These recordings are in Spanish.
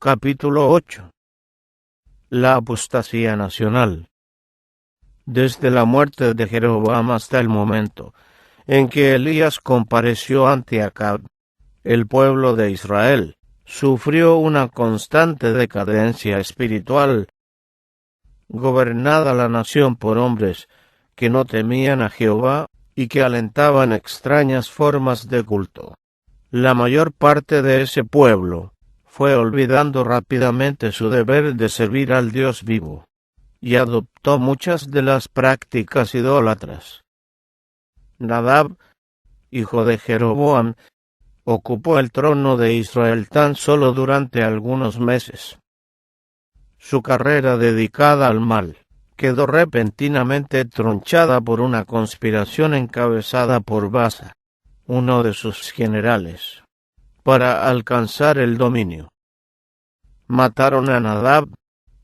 Capítulo 8. La apostasía nacional. Desde la muerte de Jeroboam hasta el momento en que Elías compareció ante Acab, el pueblo de Israel sufrió una constante decadencia espiritual. Gobernada la nación por hombres que no temían a Jehová y que alentaban extrañas formas de culto. La mayor parte de ese pueblo fue olvidando rápidamente su deber de servir al Dios vivo, y adoptó muchas de las prácticas idólatras. Nadab, hijo de Jeroboam, ocupó el trono de Israel tan solo durante algunos meses. Su carrera dedicada al mal quedó repentinamente tronchada por una conspiración encabezada por Baasa, uno de sus generales, para alcanzar el dominio. Mataron a Nadab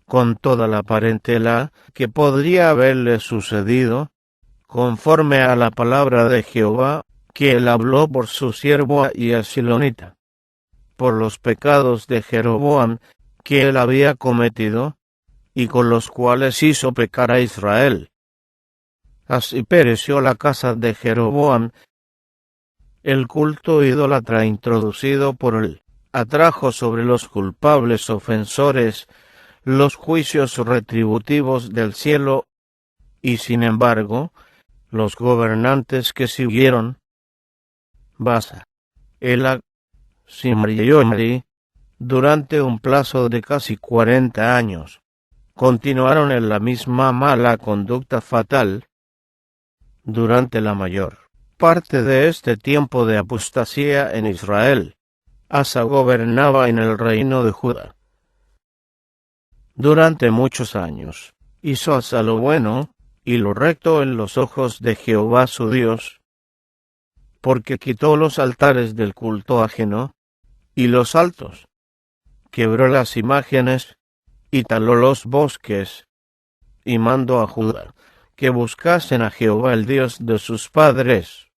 con toda la parentela que podría haberle sucedido, conforme a la palabra de Jehová que él habló por su siervo Ahías Silonita, por los pecados de Jeroboam que él había cometido, y con los cuales hizo pecar a Israel. Así pereció la casa de Jeroboam. El culto idólatra introducido por él atrajo sobre los culpables ofensores los juicios retributivos del cielo, y sin embargo, los gobernantes que siguieron, Baasa, Ela, Zimri y Omri, durante un plazo de casi 40 años, continuaron en la misma mala conducta fatal. Durante la mayor parte de este tiempo de apostasía en Israel, Asa gobernaba en el reino de Judá. Durante muchos años, hizo Asa lo bueno y lo recto en los ojos de Jehová su Dios, porque quitó los altares del culto ajeno y los altos, quebró las imágenes y taló los bosques, y mandó a Judá que buscasen a Jehová el Dios de sus padres,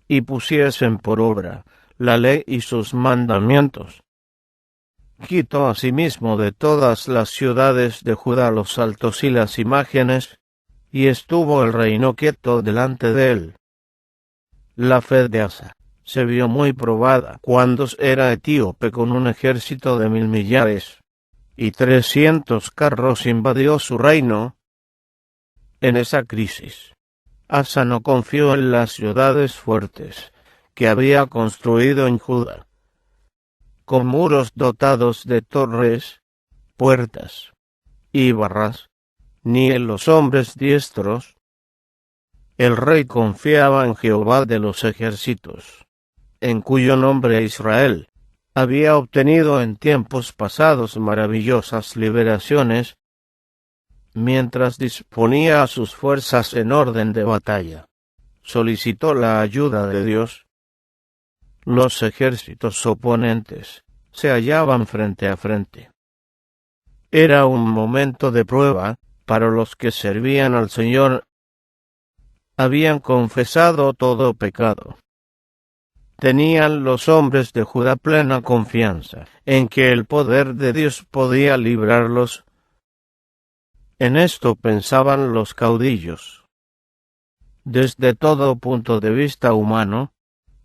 y pusiesen por obra la ley y sus mandamientos. Quitó asimismo de todas las ciudades de Judá los altos y las imágenes, y estuvo el reino quieto delante de él. La fe de Asa se vio muy probada cuando era etíope con un ejército de 1000 millares, y 300 carros invadió su reino. En esa crisis, Asa no confió en las ciudades fuertes que había construido en Judá, con muros dotados de torres, puertas y barras, ni en los hombres diestros. El rey confiaba en Jehová de los ejércitos, en cuyo nombre Israel había obtenido en tiempos pasados maravillosas liberaciones, mientras disponía a sus fuerzas en orden de batalla. Solicitó la ayuda de Dios. Los ejércitos oponentes se hallaban frente a frente. Era un momento de prueba para los que servían al Señor. Habían confesado todo pecado. Tenían los hombres de Judá plena confianza en que el poder de Dios podía librarlos. En esto pensaban los caudillos. Desde todo punto de vista humano,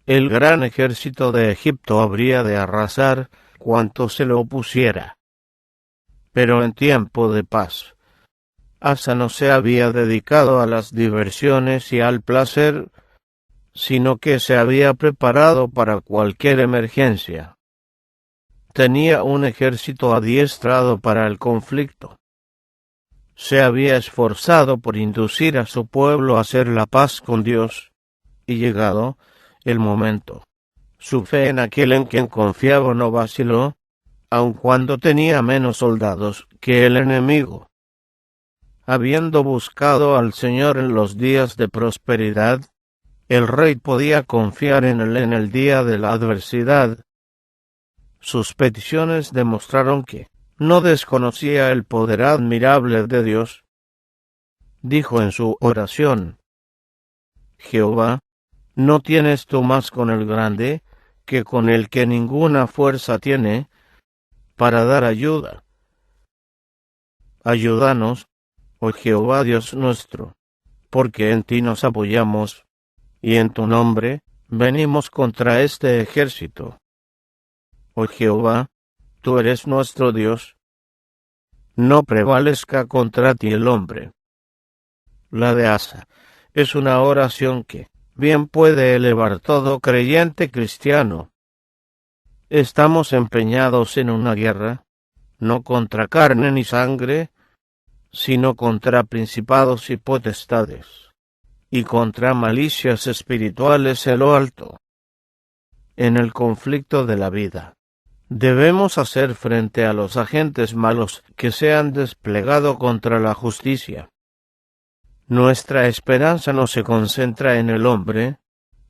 el gran ejército de Egipto habría de arrasar cuanto se le opusiera. Pero en tiempo de paz, Asa no se había dedicado a las diversiones y al placer, sino que se había preparado para cualquier emergencia. Tenía un ejército adiestrado para el conflicto. Se había esforzado por inducir a su pueblo a hacer la paz con Dios, y llegado el momento, su fe en aquel en quien confiaba no vaciló, aun cuando tenía menos soldados que el enemigo. Habiendo buscado al Señor en los días de prosperidad, el rey podía confiar en él en el día de la adversidad. Sus peticiones demostraron que no desconocía el poder admirable de Dios. Dijo en su oración: Jehová, ¿no tienes tú más con el grande que con el que ninguna fuerza tiene? para dar ayuda. Ayúdanos, oh Jehová Dios nuestro, porque en ti nos apoyamos, y en tu nombre venimos contra este ejército. Oh Jehová, tú eres nuestro Dios. No prevalezca contra ti el hombre. La de Asa es una oración que bien puede elevar todo creyente cristiano. Estamos empeñados en una guerra, no contra carne ni sangre, sino contra principados y potestades, y contra malicias espirituales en lo alto. En el conflicto de la vida, debemos hacer frente a los agentes malos que se han desplegado contra la justicia. Nuestra esperanza no se concentra en el hombre,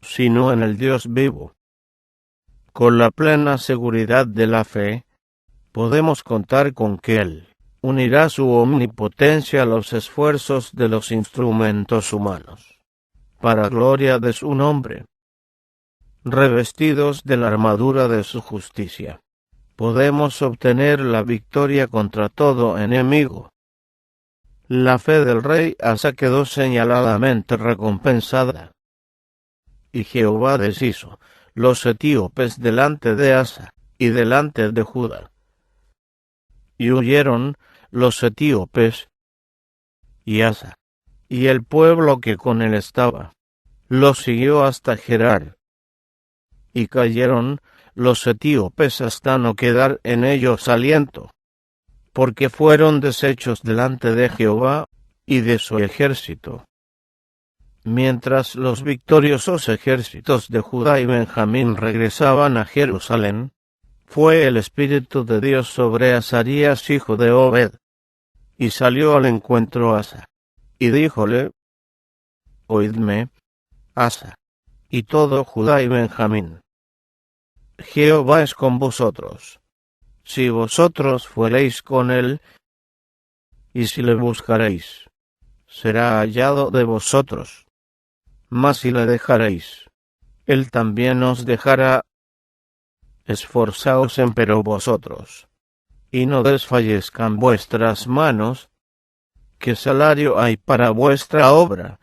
sino en el Dios vivo. Con la plena seguridad de la fe, podemos contar con que Él unirá su omnipotencia a los esfuerzos de los instrumentos humanos, para gloria de su nombre. Revestidos de la armadura de su justicia, podemos obtener la victoria contra todo enemigo. La fe del rey Asa quedó señaladamente recompensada. Y Jehová deshizo los etíopes delante de Asa y delante de Judá. Y huyeron los etíopes y Asa, y el pueblo que con él estaba, los siguió hasta Gerar. Y cayeron los etíopes hasta no quedar en ellos aliento, porque fueron deshechos delante de Jehová y de su ejército. Mientras los victoriosos ejércitos de Judá y Benjamín regresaban a Jerusalén, fue el Espíritu de Dios sobre Azarías hijo de Obed, y salió al encuentro Asa, y díjole: Oídme, Asa, y todo Judá y Benjamín. Jehová es con vosotros, si vosotros fuereis con él, y si le buscaréis, será hallado de vosotros. Mas si le dejaréis, él también os dejará. Esforzaos empero vosotros, y no desfallezcan vuestras manos, que salario hay para vuestra obra.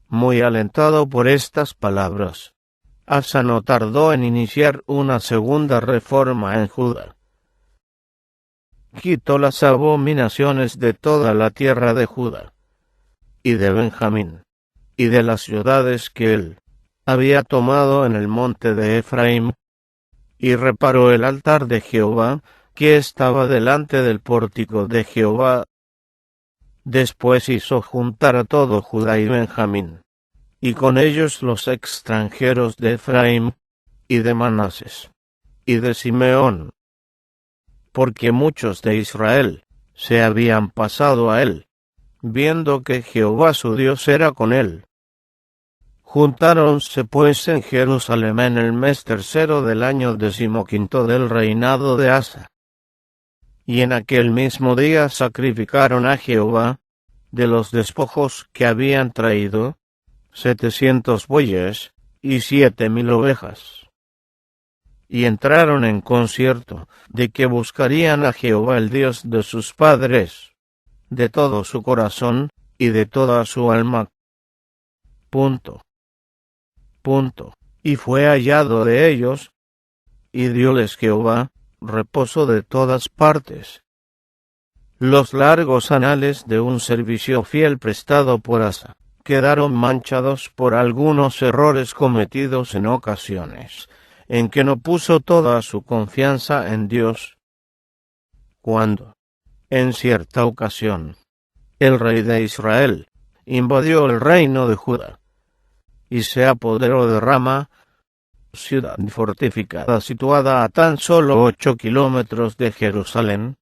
Muy alentado por estas palabras, Asa no tardó en iniciar una segunda reforma en Judá. Quitó las abominaciones de toda la tierra de Judá y de Benjamín, y de las ciudades que él había tomado en el monte de Efraín, y reparó el altar de Jehová, que estaba delante del pórtico de Jehová. Después hizo juntar a todo Judá y Benjamín, y con ellos los extranjeros de Efraín, y de Manases, y de Simeón, porque muchos de Israel se habían pasado a él, viendo que Jehová su Dios era con él. Juntáronse pues en Jerusalén en el mes tercero del año 15 del reinado de Asa. Y en aquel mismo día sacrificaron a Jehová, de los despojos que habían traído, 700 bueyes y 7,000 ovejas. Y entraron en concierto de que buscarían a Jehová el Dios de sus padres, de todo su corazón y de toda su alma. Y fue hallado de ellos, y dióles Jehová reposo de todas partes. Los largos anales de un servicio fiel prestado por Asa quedaron manchados por algunos errores cometidos en ocasiones en que no puso toda su confianza en Dios. Cuando, en cierta ocasión, el rey de Israel invadió el reino de Judá y se apoderó de Rama, ciudad fortificada situada a tan solo 8 kilómetros de Jerusalén,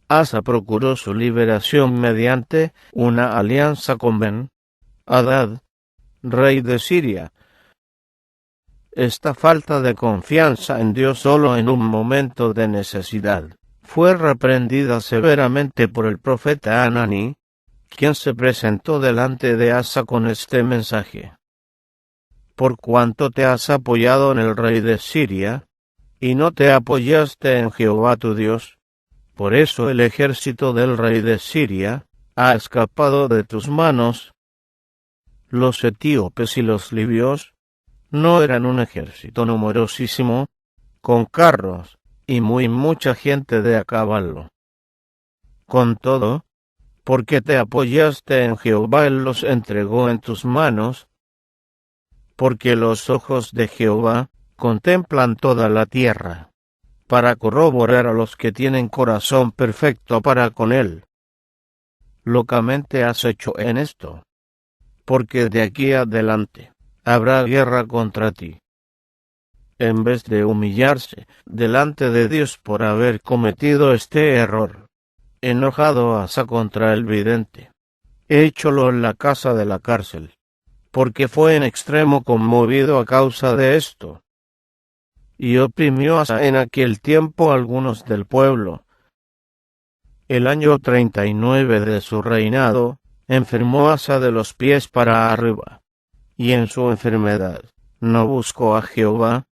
Asa procuró su liberación mediante una alianza con Ben-Hadad, rey de Siria. Esta falta de confianza en Dios solo en un momento de necesidad fue reprendida severamente por el profeta Ananí, quien se presentó delante de Asa con este mensaje: por cuanto te has apoyado en el rey de Siria, y no te apoyaste en Jehová tu Dios. Por eso el ejército del rey de Siria ha escapado de tus manos. Los etíopes y los libios no eran un ejército numerosísimo, con carros y mucha gente de a caballo. Con todo, porque te apoyaste en Jehová, él los entregó en tus manos, porque los ojos de Jehová contemplan toda la tierra, para corroborar a los que tienen corazón perfecto para con él. Locamente has hecho en esto, porque de aquí adelante habrá guerra contra ti. En vez de humillarse delante de Dios por haber cometido este error, enojado Asa contra el vidente, écholo en la casa de la cárcel, porque fue en extremo conmovido a causa de esto. Y oprimió Asa en aquel tiempo algunos del pueblo. El año 39 de su reinado, enfermó Asa de los pies para arriba, y en su enfermedad no buscó a Jehová,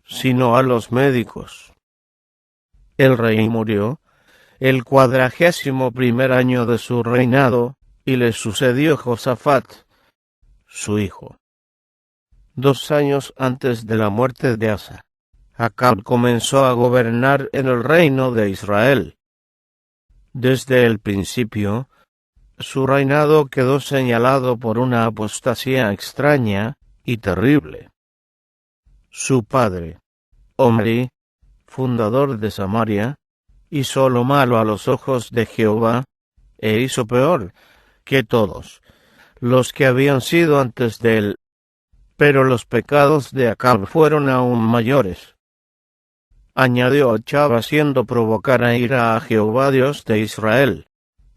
sino a los médicos. El rey murió el 41º año de su reinado, y le sucedió Josafat, su hijo. 2 años antes de la muerte de Asa, Acab comenzó a gobernar en el reino de Israel. Desde el principio, su reinado quedó señalado por una apostasía extraña y terrible. Su padre, Omri, fundador de Samaria, hizo lo malo a los ojos de Jehová, e hizo peor que todos los que habían sido antes de él. Pero los pecados de Acab fueron aún mayores. Añadió Achb haciendo provocar a ira a Jehová Dios de Israel,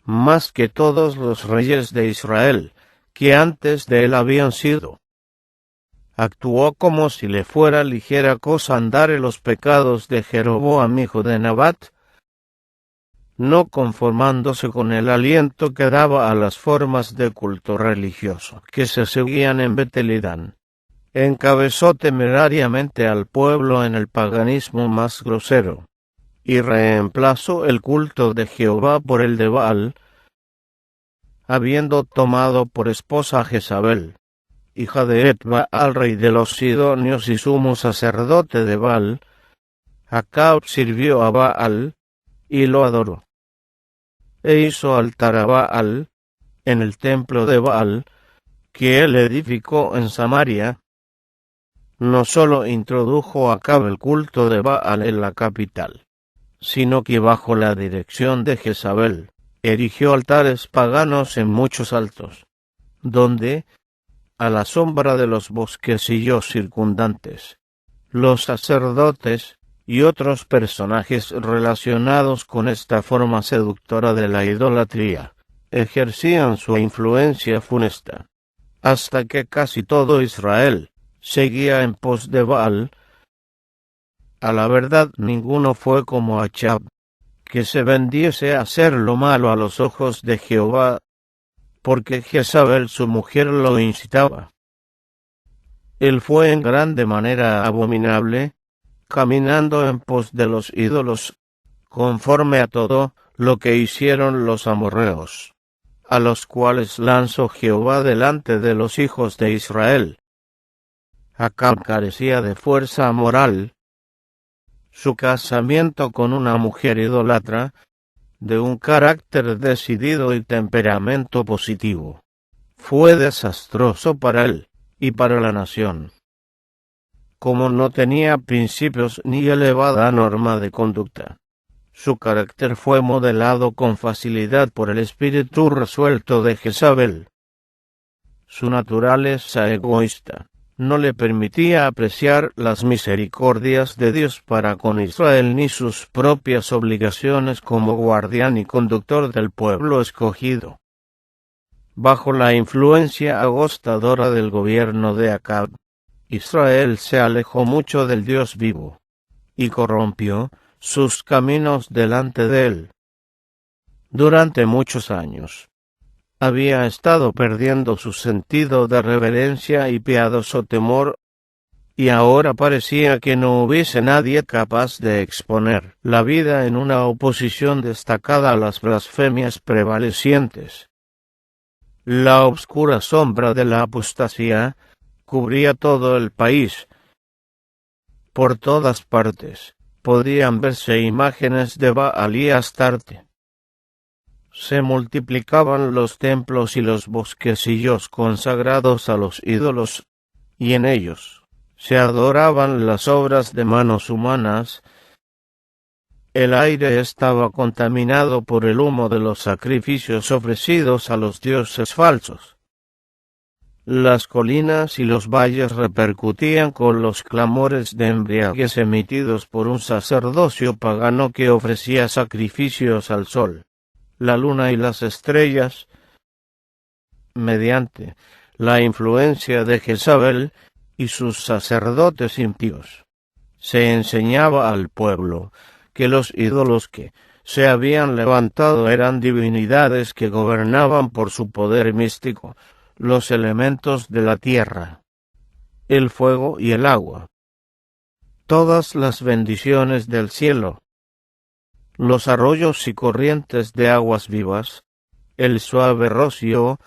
más que todos los reyes de Israel, que antes de él habían sido. Actuó como si le fuera ligera cosa andar en los pecados de Jeroboam hijo de Nabat, no conformándose con el aliento que daba a las formas de culto religioso que se seguían en Betel y Dan. Encabezó temerariamente al pueblo en el paganismo más grosero, y reemplazó el culto de Jehová por el de Baal, habiendo tomado por esposa a Jezabel, hija de Etba, al rey de los sidonios y sumo sacerdote de Baal. Acab sirvió a Baal, y lo adoró. E hizo altar a Baal en el templo de Baal, que él edificó en Samaria. No sólo introdujo Acab el culto de Baal en la capital, sino que bajo la dirección de Jezabel, erigió altares paganos en muchos altos, donde, a la sombra de los bosquecillos circundantes, los sacerdotes y otros personajes relacionados con esta forma seductora de la idolatría ejercían su influencia funesta, hasta que casi todo Israel seguía en pos de Baal. A la verdad, ninguno fue como Achb, que se vendiese a hacer lo malo a los ojos de Jehová, porque Jezabel su mujer lo incitaba. Él fue en grande manera abominable, caminando en pos de los ídolos, conforme a todo lo que hicieron los amorreos, a los cuales lanzó Jehová delante de los hijos de Israel. Acab carecía de fuerza moral. Su casamiento con una mujer idólatra, de un carácter decidido y temperamento positivo, fue desastroso para él y para la nación. Como no tenía principios ni elevada norma de conducta, su carácter fue modelado con facilidad por el espíritu resuelto de Jezabel. Su naturaleza egoísta no le permitía apreciar las misericordias de Dios para con Israel ni sus propias obligaciones como guardián y conductor del pueblo escogido. Bajo la influencia agostadora del gobierno de Acab, Israel se alejó mucho del Dios vivo, y corrompió sus caminos delante de él. Durante muchos años, había estado perdiendo su sentido de reverencia y piadoso temor. y ahora parecía que no hubiese nadie capaz de exponer la vida en una oposición destacada a las blasfemias prevalecientes. La oscura sombra de la apostasía cubría todo el país. Por todas partes podían verse imágenes de Baal y Astarte. Se multiplicaban los templos y los bosquecillos consagrados a los ídolos, y en ellos se adoraban las obras de manos humanas. El aire estaba contaminado por el humo de los sacrificios ofrecidos a los dioses falsos. Las colinas y los valles repercutían con los clamores de embriaguez emitidos por un sacerdocio pagano que ofrecía sacrificios al sol, la luna y las estrellas. Mediante la influencia de Jezabel y sus sacerdotes impíos, se enseñaba al pueblo que los ídolos que se habían levantado eran divinidades que gobernaban por su poder místico los elementos de la tierra, el fuego y el agua, todas las bendiciones del cielo, los arroyos y corrientes de aguas vivas, el suave rocío,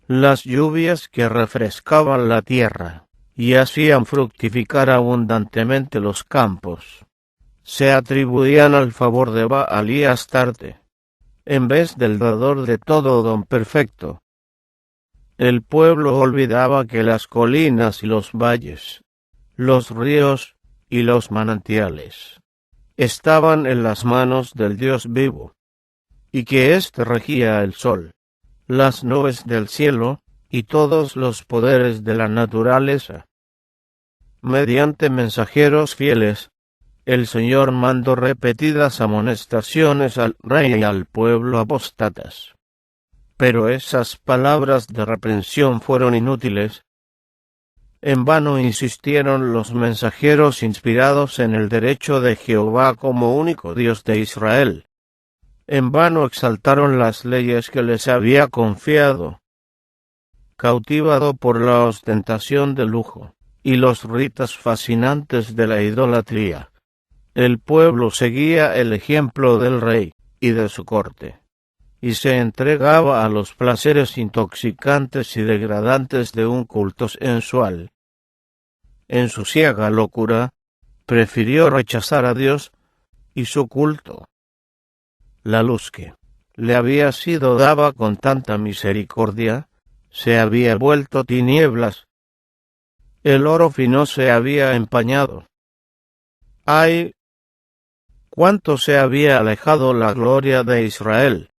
las lluvias que refrescaban la tierra y hacían fructificar abundantemente los campos, se atribuían al favor de Baal y Astarte, en vez del dador de todo don perfecto. El pueblo olvidaba que las colinas y los valles, los ríos y los manantiales estaban en las manos del Dios vivo, y que éste regía el sol, las nubes del cielo y todos los poderes de la naturaleza. Mediante mensajeros fieles, el Señor mandó repetidas amonestaciones al rey y al pueblo apóstatas. Pero esas palabras de reprensión fueron inútiles. En vano insistieron los mensajeros inspirados en el derecho de Jehová como único Dios de Israel. En vano exaltaron las leyes que les había confiado. Cautivado por la ostentación de lujo y los ritos fascinantes de la idolatría, el pueblo seguía el ejemplo del rey y de su corte, y se entregaba a los placeres intoxicantes y degradantes de un culto sensual. En su ciega locura, prefirió rechazar a Dios y su culto. La luz que le había sido dada con tanta misericordia se había vuelto tinieblas. El oro fino se había empañado. ¡Ay! ¡Cuánto se había alejado la gloria de Israel!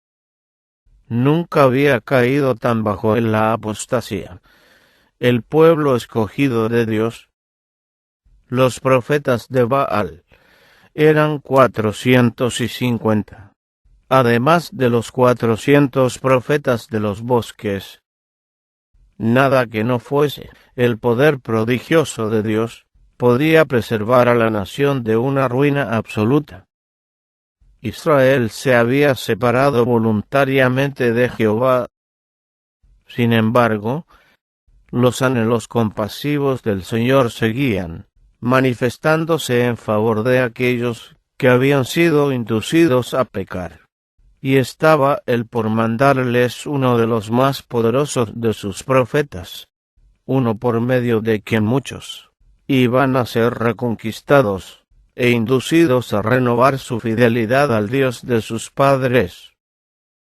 Nunca había caído tan bajo en la apostasía el pueblo escogido de Dios. Los profetas de Baal eran 450, además de los 400 profetas de los bosques. Nada que no fuese el poder prodigioso de Dios podía preservar a la nación de una ruina absoluta. Israel se había separado voluntariamente de Jehová. Sin embargo, los anhelos compasivos del Señor seguían manifestándose en favor de aquellos que habían sido inducidos a pecar, y estaba Él por mandarles uno de los más poderosos de sus profetas, uno por medio de quien muchos iban a ser reconquistados e inducidos a renovar su fidelidad al Dios de sus padres.